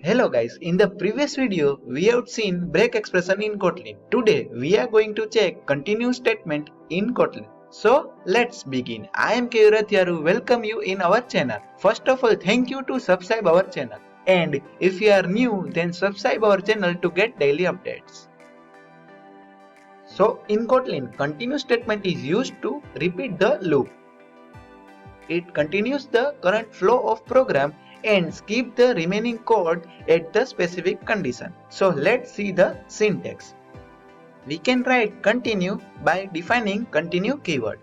Hello guys, in the previous video we have seen break expression in Kotlin. Today we are going to check continue statement in Kotlin. So let's begin. I am Iterators, welcome you in our channel. First of all, thank you to subscribe our channel. And if you are new, then subscribe our channel to get daily updates. So in Kotlin, continue statement is used to repeat the loop. It continues the current flow of program and skip the remaining code at the specific condition. So let's see the syntax. We can write continue by defining continue keyword.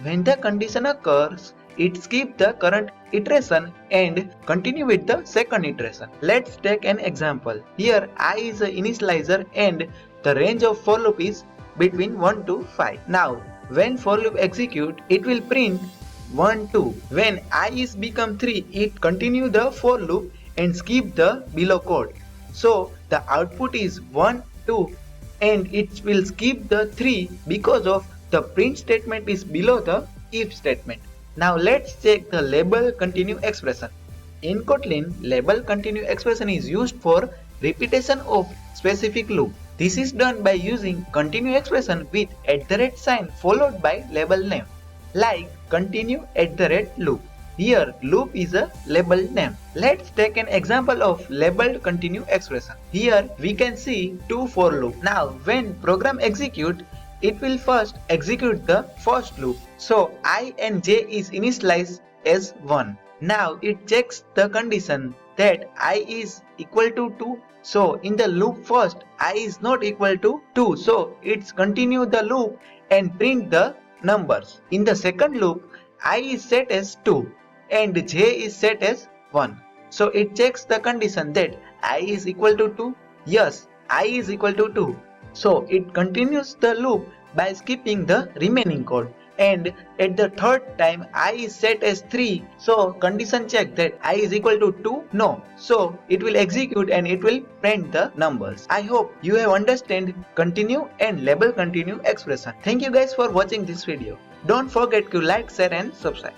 When the condition occurs, it skips the current iteration and continue with the second iteration. Let's take an example. Here I is a initializer and the range of for loop is between 1 to 5. Now when for loop execute, it will print 1, 2. When I is become 3, it continue the for loop and skip the below code. So the output is 1, 2 and it will skip the 3 because of the print statement is below the if statement. Now let's check the label continue expression. In Kotlin, label continue expression is used for repetition of specific loop. This is done by using continue expression with @ sign followed by label name. Like continue @loop. Here loop is a label name. Let's take an example of labeled continue expression. Here we can see two for loop. Now when program execute, it will first execute the first loop. So I and j is initialized as 1. Now it checks the condition that I is equal to 2. So in the loop first I is not equal to 2. So it's continue the loop and print the numbers. In the second loop, I is set as 2 and j is set as 1. So it checks the condition that I is equal to 2. Yes, I is equal to 2. So it continues the loop by skipping the remaining code. And at the third time I is set as 3. So condition check that I is equal to 2. No. So it will execute and it will print the numbers. I hope you have understand continue and label continue expression. Thank you guys for watching this video. Don't forget to like, share and subscribe.